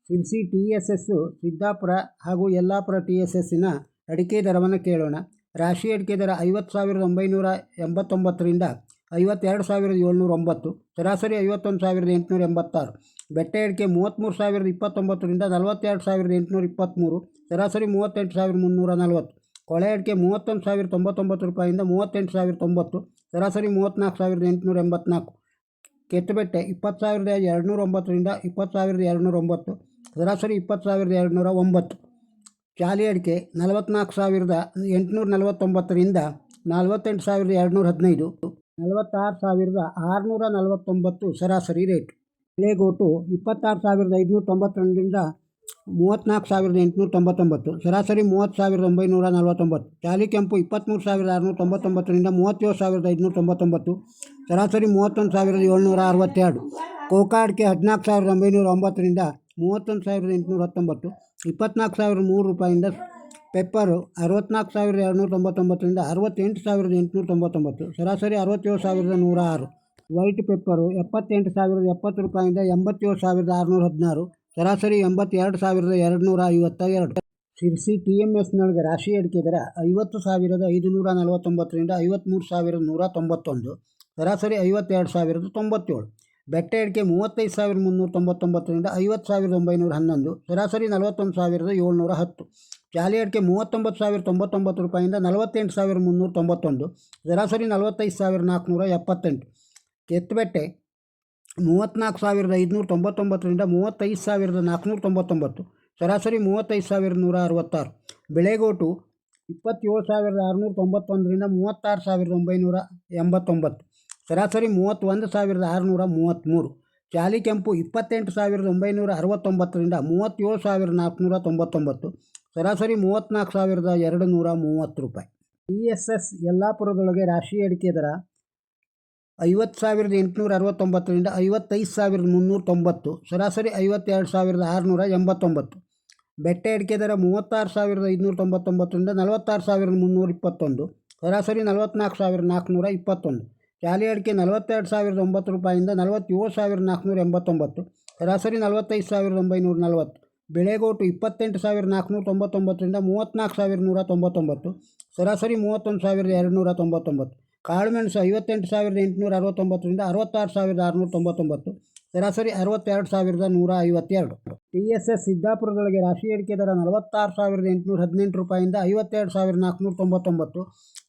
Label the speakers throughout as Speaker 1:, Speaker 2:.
Speaker 1: Sirsi TSS Siddapura ಹಾಗೂ ಯಲ್ಲಾಪುರ TSSನ ಅಡಿಕೆ ದರವನ್ನು ಕೇಳೋಣ. ರಾಶಿ ಅಡಿಕೆ ದರ 50,989ರಿಂದ 52,709, ಸರಾಸರಿ 51,886. ಬೆಟ್ಟೆ ಅಡಿಕೆ 33,029ರಿಂದ 42,823, ಸರಾಸರಿ 38,340. ಕೊಳೆ ಅಡಿಕೆ 31,099 ರೂಪಾಯಿಂದ 38,090, ಸರಾಸರಿ 34,884. ಕೆತ್ತುಬೆಟ್ಟೆ 20,209ರಿಂದ 20,209, ಸರಾಸರಿ 20,209. ಚಾಲಿ ಅಡಿಕೆ 44,849ರಿಂದ 48,215, 46,649 ಸರಾಸರಿ ರೇಟ್. ಎಲೆಗೋಟು 26,592ರಿಂದ 34,899, ಸರಾಸರಿ 30,949. ಚಾಲಿ ಕೆಂಪು 23,699ರಿಂದ 37,599, ಸರಾಸರಿ 31,762. ಕೋಕಾ ಅಡಿಕೆ 14,909ರಿಂದ 31,819, 24,003 ರೂಪಾಯಿಂದ. ಪೆಪ್ಪರು 64,299ರಿಂದ 68,899, ಸರಾಸರಿ 67,106. ವೈಟ್ ಪೆಪ್ಪರು 78,070 ರೂಪಾಯಿಂದ 87,616, ಸರಾಸರಿ 82,252. ಶಿರ್ಸಿ TMSನೊಳಗೆ ರಾಶಿ ಅಡಿಕೆ ದರ 50,549ರಿಂದ 53,191, ಸರಾಸರಿ 52,097. ಬೆಟ್ಟೆ ಅಡಿಕೆ 35,399ರಿಂದ 50,911, ಸರಾಸರಿ 41,710. ಚಾಲಿ ಅಡಿಕೆ 39,099 ರೂಪಾಯಿಂದ 48,391, ಸರಾಸರಿ 45,478. ಕೆತ್ತುಬೆಟ್ಟೆ 34,599ರಿಂದ 35,499, ಸರಾಸರಿ 35,166. ಬೆಳೆಗೋಟು 27,691ರಿಂದ 36,989, ಸರಾಸರಿ 31,633. ಚಾಲಿ ಕೆಂಪು 28,969ರಿಂದ 37,499, ಸರಾಸರಿ 34,230 ರೂಪಾಯಿ. TSS ಯಲ್ಲಾಪುರದೊಳಗೆ ರಾಶಿ ಅಡಿಕೆ ದರ 50,869ರಿಂದ 55,390, ಸರಾಸರಿ 52,689. ಬೆಟ್ಟೆ ಅಡಿಕೆ ದರ 36,599ರಿಂದ 46,321, ಸರಾಸರಿ 44,421. ಚಾಲಿ ಅಡಿಕೆ 42,009 ರೂಪಾಯಿಂದ 47,489, ಸರಾಸರಿ 45,940. ಬೆಳೆಗೋಟು 28,499ರಿಂದ 34,199, ಸರಾಸರಿ 31,299. ಕಾಳುಮೆಣಸು 58,869ರಿಂದ 66,699, ಸರಾಸರಿ 62,152. TSS ಸಿದ್ದಾಪುರದೊಳಗೆ ರಾಶಿ ಅಡಿಕೆ ದರ 46,818 ರೂಪಾಯಿಂದ 52,499,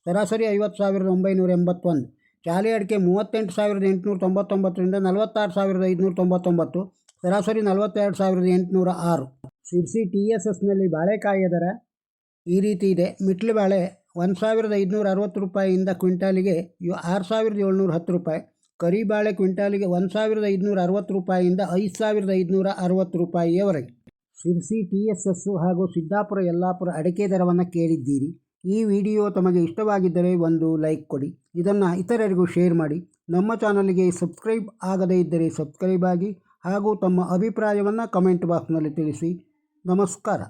Speaker 1: ಸರಾಸರಿ 50,981. ಚಾಲಿ ಅಡಿಕೆ 38,899ರಿಂದ 46,599, ಸರಾಸರಿ 42,806. ಶಿರ್ಸಿ TSSನಲ್ಲಿ ಬಾಳೆಕಾಯಿಯ ದರ ಈ ರೀತಿ ಇದೆ. ಮಿಟ್ಲು ಬಾಳೆ 1,560 ರೂಪಾಯಿಯಿಂದ ಕ್ವಿಂಟಾಲಿಗೆ 6,710 ರೂಪಾಯಿ. ಕರಿಬಾಳೆ ಕ್ವಿಂಟಾಲಿಗೆ 1,560 ರೂಪಾಯಿಯಿಂದ 5,560 ರೂಪಾಯಿಯವರೆಗೆ. ಶಿರ್ಸಿ TSS ಹಾಗೂ ಸಿದ್ದಾಪುರ ಯಲ್ಲಾಪುರ ಅಡಿಕೆ ದರವನ್ನು ಕೇಳಿದ್ದೀರಿ. ಈ ವಿಡಿಯೋ ತಮಗೆ ಇಷ್ಟವಾಗಿದ್ದರೆ ಒಂದು ಲೈಕ್ ಕೊಡಿ. ಇದನ್ನು ಇತರರಿಗೂ ಶೇರ್ ಮಾಡಿ. ನಮ್ಮ ಚಾನಲ್ಗೆ ಸಬ್ಸ್ಕ್ರೈಬ್ ಆಗದೇ ಇದ್ದರೆ ಸಬ್ಸ್ಕ್ರೈಬ್ ಆಗಿ ಹಾಗೂ ತಮ್ಮ ಅಭಿಪ್ರಾಯವನ್ನು ಕಮೆಂಟ್ ಬಾಕ್ಸ್ನಲ್ಲಿ ತಿಳಿಸಿ. ನಮಸ್ಕಾರ.